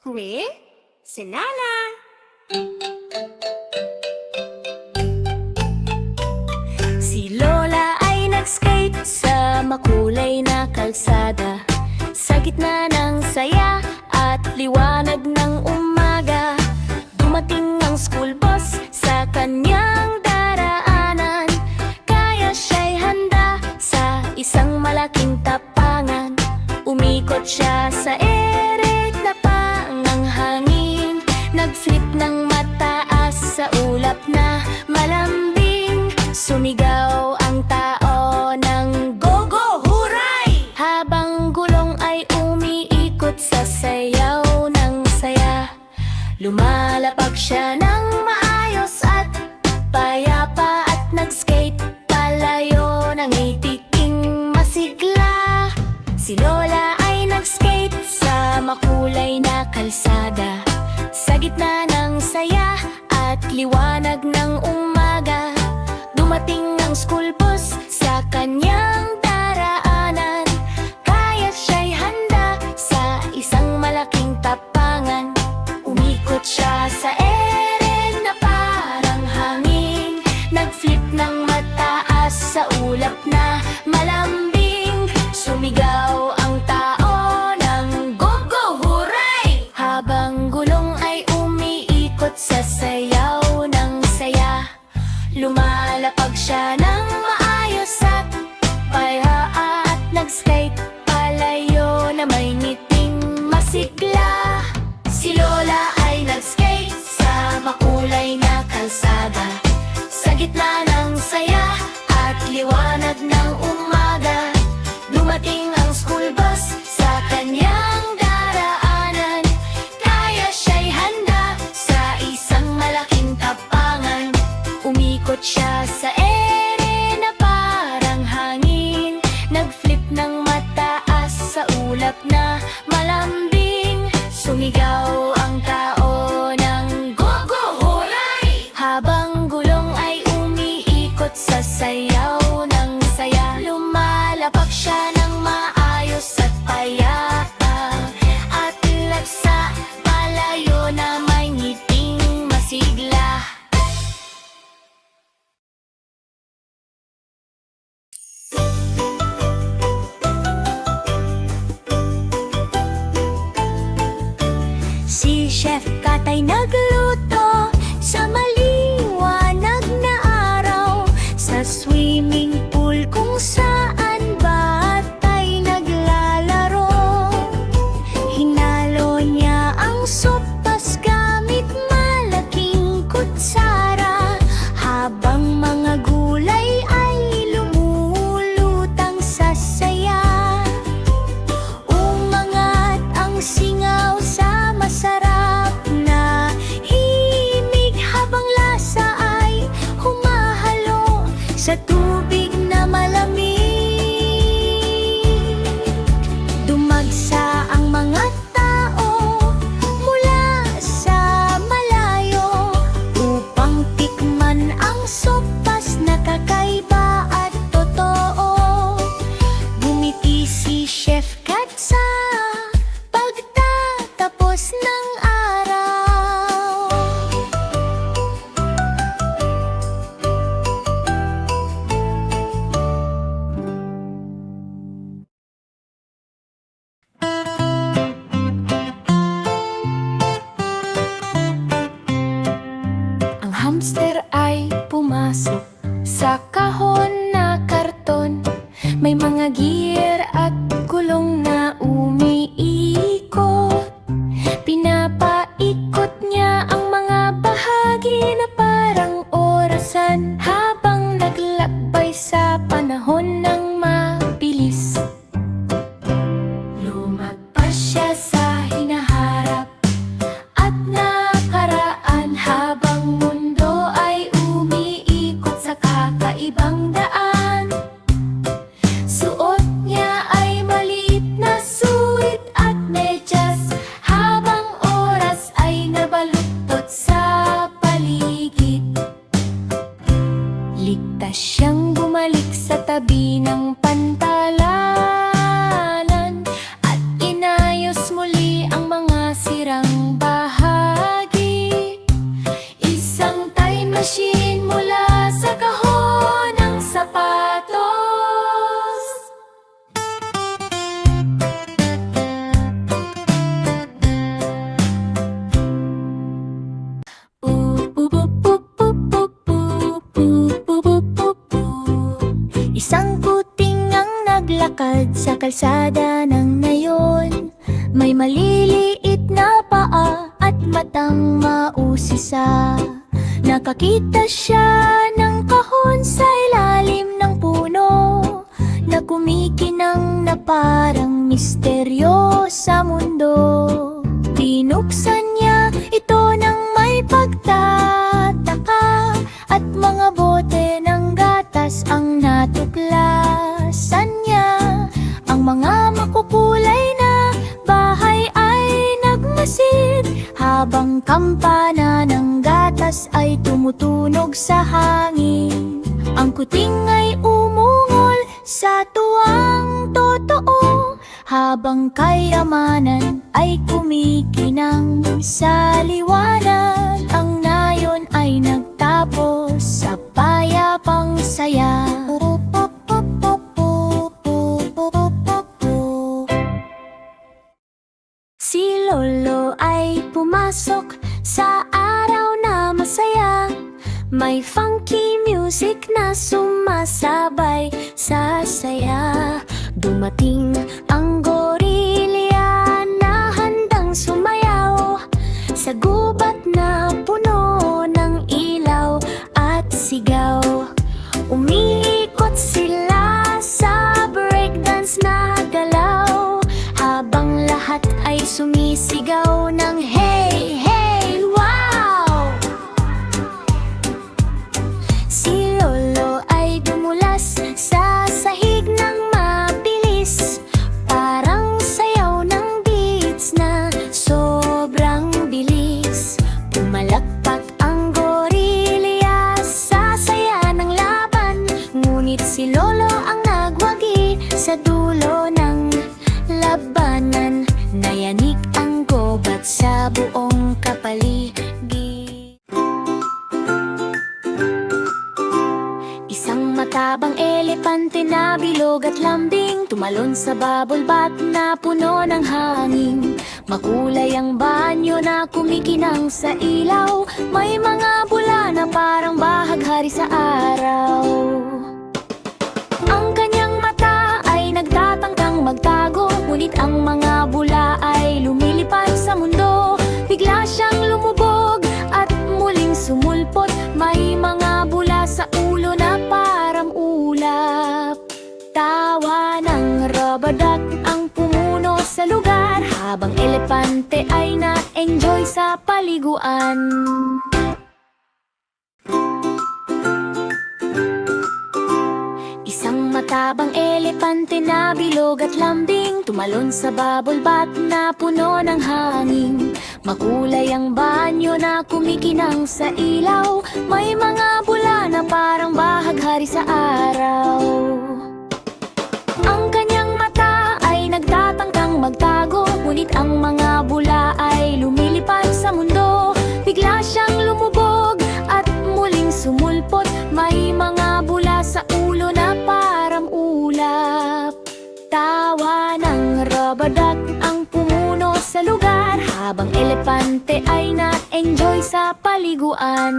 Huri, sinala. Si Lola ay nag-skate sa makulay na kalsada, sa gitna ng saya at liwanag ng umaga. Dumating ang school bus sa kanyang daraanan, kaya siya'y handa sa isang malaking tapangan. Umikot siya sa ere, napang ang hangin, nag-flip ng mataas sa ulap na malambing. Sumigaw ang tao ng go go huray! Habang gulong ay umiikot sa sayaw ng saya, lumalapag siya ng maayos at payapa, at nag-skate palayo ng itiking masigla. Si Lola ay nag-skate sa makulay na kalsada, sa gitna ng saya at liwanag ng umaga. Dumating ang school bus sa kanyang daraanan, kaya siya'y handa sa isang malaking tapangan. Umikot siya sa ere na parang hangin, nag-flip ng mataas sa ulap na malambing. Sumigaw ang tao ng go go huray! Habang gulong ay umiikot sa sayaw ng saya, lumalapag siya ng maayos at paya, at nag-skate palayo na may ngiting masigla. Si Lola ay nag-skate sa makulay na kalsada, sa gitna ng saya at liwanag ng umaga. Dumating ang school bus sa kanyang daraanan, kaya siya'y handa sa isang malaking tapangan. Umikot siya sa ere na parang hangin, nag-flip ng mataas sa ulap na malambing. Sumigaw ang tao ng go go huray! Habang gulong ay umiikot sa sayaw ng saya, lumalapag siya ng maayos at payapa, at lagsa palayo na may ngiting masigla. Si Chef Kat ay nagluto sa maliwanag na araw, sa swimming pool kung saan bata ay naglalaro. Hinalo niya ang sopas gamit malaking kutsara, habang mga gulay ay lumulutang sa saya. Umangat ang singaw sa masarap na himig, habang lasa ay humahalo sa tubig na malamig. Dumagsa ang mga tao mula sa malayo, upang tikman ang sopas na kakaiba at totoo. Bumiti si Chef Kat sa pagtatapos ng araw. Ang hamster ay pumasok sa kahon na karton, may mga gear at gulong na umiikot. Sa kalsada ng nayon, may maliliit na paa at matang mausisa. Nakakita siya ng kahon sa ilalim ng puno, na kumikinang na parang misteryo sa mundo. Binuksan niya ito ng may pagtataka, at mga bote ng gatas ang natuklasan niya. Ang mga makukulay na bahay ay nagmasid, habang kampana ng gatas ay tumutunog sa hangin. Ang kuting ay umungol sa tuwang totoo, habang kayamanan ay kumikinang sa liwanag. Ang nayon ay nagtapos sa payapang saya. Si Lolo ay pumasok sa araw na masaya. May funky music na sumasabay sa saya. Dumating ang gorilya na handang sumayaw sa gubat na puno ng ilaw at sigaw. Umiikot sila sa breakdance na galaw, habang lahat ay sumisigaw ng hey, hey, wow! Si Lolo ay dumulas sa sahig ng mabilis, parang sayaw ng beats na sobrang bilis. Pumalakpak ang gorilya sa saya ng laban, ngunit si Lolo ang nagwagi sa dulo ng labanan. Nayanig ang gobat sa buong kapaligid. Isang matabang elepante na bilog at lambing tumalon sa bubble bath na puno ng hangin. Makulay ang banyo na kumikinang sa ilaw, may mga bula na parang bahaghari sa araw. Ang kanyang mata ay nagtatangkang magtago, ngunit ang mga bula ay lumilipad sa mundo. Bigla siyang lumubog at muling sumulpot, may mga bula sa ulo na parang ulap. Tawa ng rubber duck ang pumuno sa lugar, habang elepante ay na-enjoy sa paliguan. Isang matabang elepante na bilog at lambing tumalon sa bubble bath na puno ng hangin. Makulay ang banyo na kumikinang sa ilaw, may mga bula na parang bahaghari sa araw. Ang kanyang mata ay nagtatangkang magtago, ngunit ang mga bula ay lumilipad sa mundo. Bigla siyang lumubog at muling sumulpot, may mga bula sa ulo na parang ulap. Tawa ng rubber duck ang pumuno sa lugar, habang elepante ay na-enjoy sa paliguan.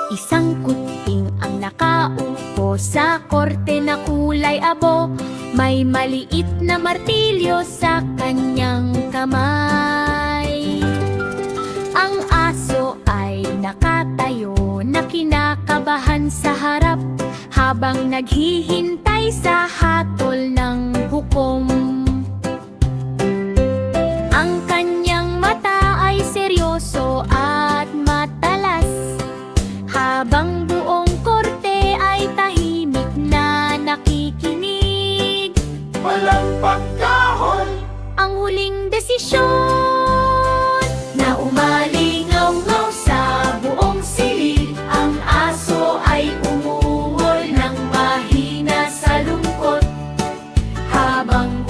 Isang kuting ang nakaupo sa korte na kulay abo, may maliit na martilyo sa kanyang kamay. Ang aso ay nakatayo na kinakabahan sa harap, habang naghihintay sa hatol ng hukom. Ang kanyang mata ay seryoso at matalas, habang buong korte ay tahimik na nakikinig. Walang pagkahon, Ang huling desisyon na umalingaw-ngaw sa buong silid. Ang aso ay umuhol ng mahina sa lungkot, habang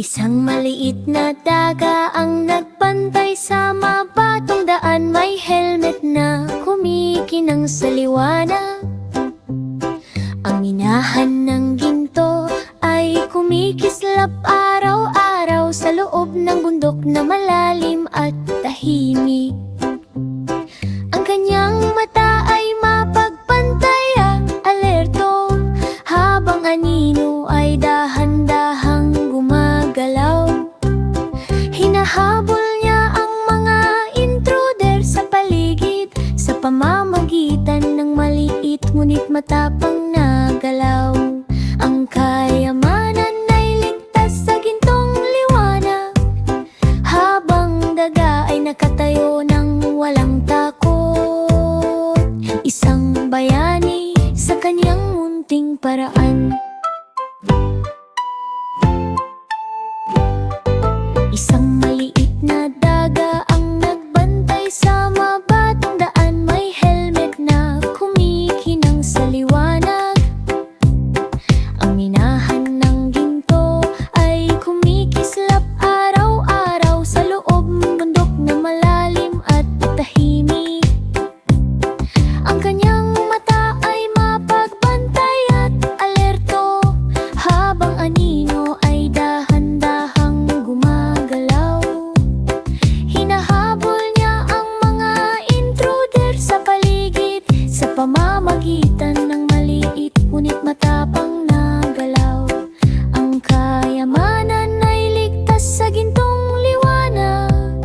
Isang maliit na daga ang nagbantay sa mabatong daan. May helmet na kumikinang sa liwanag. Ang minahan ng ginto ay kumikislap araw-araw sa loob ng bundok na malalim at tahimik. Ang kanyang mata ay mapagbantay at alerto, habang anino ay dahan-dahang gumagalaw. Hinahabol niya ang mga intruder sa paligid sa pamamagitan ng maliit ngunit matapang na galaw. Ang kayamanan ay ligtas sa gintong liwanag, habang daga ay nakatayo ng walang takot. Isang bayani sa kanyang munting paraan. Isang maliit na daga ang nagbantay sa mabatong daan. May helmet na kumikinang sa liwanag. Ang minahan ng ginto ay kumikislap araw-araw sa loob ng bundok na malalim at tahimik. Ang kanyang mata ay mapagbantay at alerto, habang anino ay dahan-dahang gumagalaw. Hinahabol niya ang mga intruder sa paligid sa pamamagitan ng maliit ngunit matapang na galaw. Ang kayamanan ay ligtas sa gintong liwanag,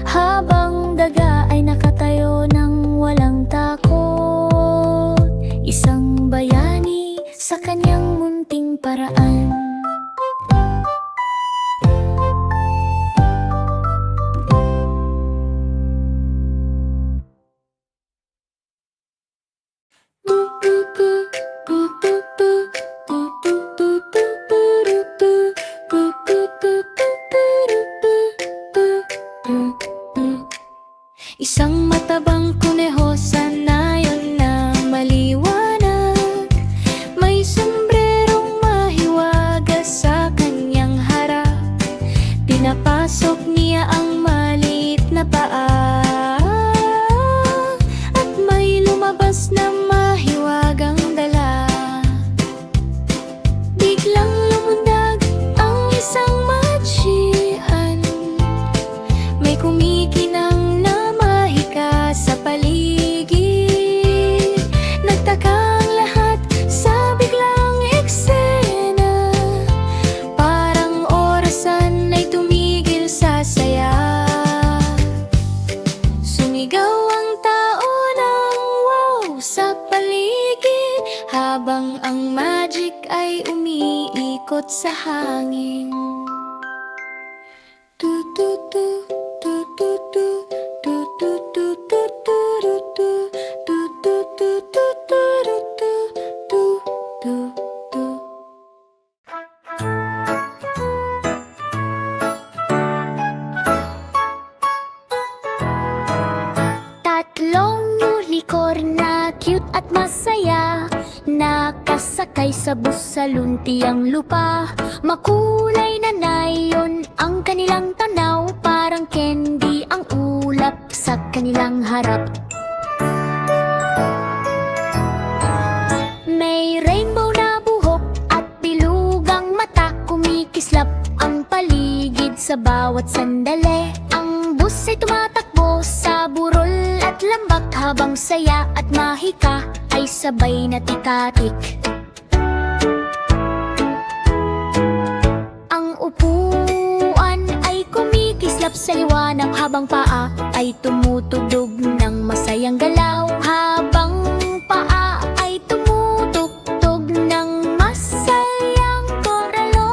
habang daga ay nakatayo ng walang takot. Isang bayani sa kanyang munting paraan. Isang matabang kuneho sa nayon na maliwanag. May sombrerong mahiwaga sa kanyang harap. Pinapasok niya ang maliit na paa, at may lumabas na mahiwagang dala. Biglang lumundag ang isang magshihan. May kumikinang na mahika sa paligid. Nagtakang lahat sa biglang eksena. Parang orasan ay tumigil sa saya. Sumigaw ang tao ng wow sa paligid, habang ang magic ay umiikot sa hangin. Tu-tu-tu, tu-tu-tu, tu-tu-tu, tu-tu-tu, tu-tu-tu, tu-tu-tu, tu-tu-tu. Tatlong unicorn na cute at masaya, nakasakay sa bus sa luntiang lupa. Makulay na nayon ang kanilang tanaw, parang candy ang ulap sa kanilang harap. May rainbow na buhok at bilugang mata, kumikislap ang paligid sa bawat sandali. Ang bus ay tumatakbo sa burol at lambak, habang saya at mahika ay sabay na tikatik. Ang upuan ay kumikislap sa liwanag, habang paa ay tumutugtog ng masayang galaw. Habang paa ay tumutugtog ng masayang koralo.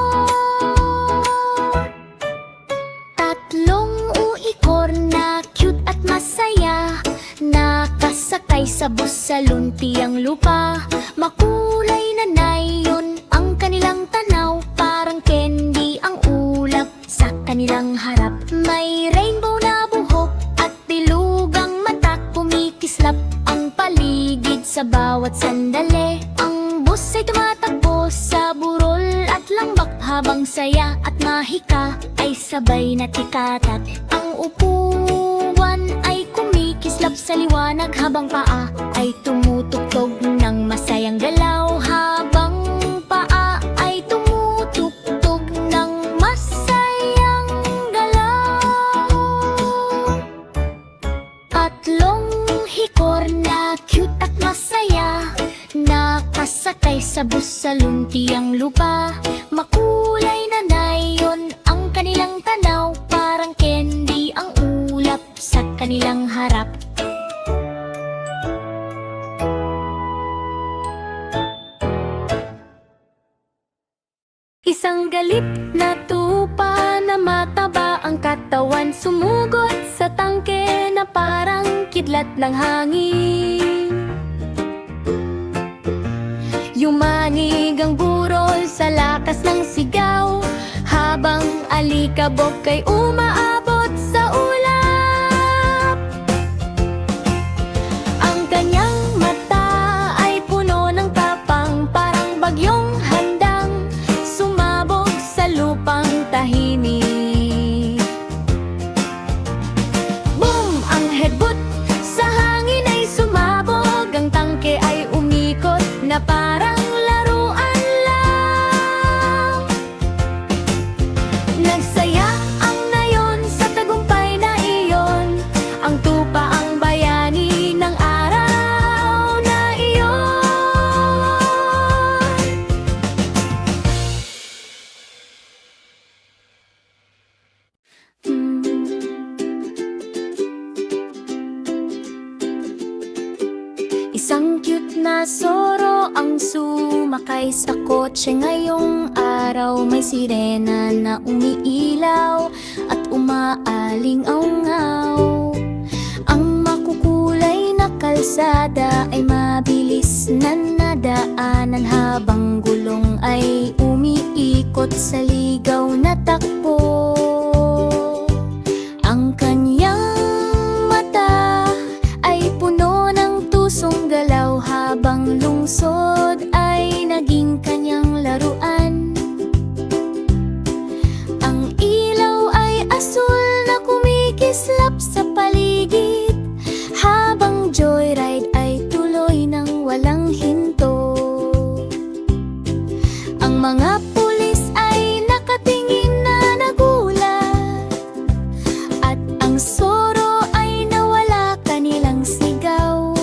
Tatlong unicorn na cute at masaya, nakasakay sa bus sa luntiang lupa. Makulay na nayon ang kanilang tanaw, parang candy ang ulap sa kanilang harap. May rainbow na buhok at bilugang mata, kumikislap ang paligid sa bawat sandali. Ang bus ay tumatakbo sa burol at lambak, habang saya at mahika ay sabay na tikatat. Ang upuan ay kumikislap sa liwanag habang paa ay tumutugtog ng masayang galaw. Habang paa ay tumutugtog ng masayang galaw. Tatlong hikor na cute at masaya, nakasakay sa bus sa luntiang lupa. Makulay na nayon ang kanilang tanaw, parang candy ang ulap sa kanilang harap. Isang galip na tupa na mataba ang katawan, sumugot sa tangke na parang kidlat ng hangin. Yumanig ang burol sa lakas ng sigaw, habang alikabok kay umaabot sa ulap. Ang kanyang mata ay puno ng tapang, parang bagyong handang sumabog sa lupang tahimik. Boom! Ang headbutt sa hangin ay sumabog, ang tangke ay umikot na parang laruan lang. Nagsaya ang nayon sa tagumpay na iyon, ang tupa ang bayani ng araw na iyon. Isang cute na soro ang sumakay sa kotse ngayong araw. May sirena na umiilaw at umaaling-aungaw. Ang makukulay na kalsada ay mabilis na nadaanan, habang gulong ay umiikot sa ligaw na takbo. Ang kanyang mata ay puno ng tusong galaw, habang lungsod ay naging kanyang laruan. Ang ilaw ay asul na kumikislap sa paligid, habang joyride ay tuloy ng walang hinto. Ang mga pulis ay nakatingin na nagulat, at ang soro ay nawala kanilang sigaw.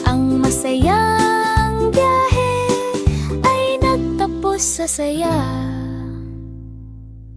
Ang masayang biyahe ay nagtapos sa saya.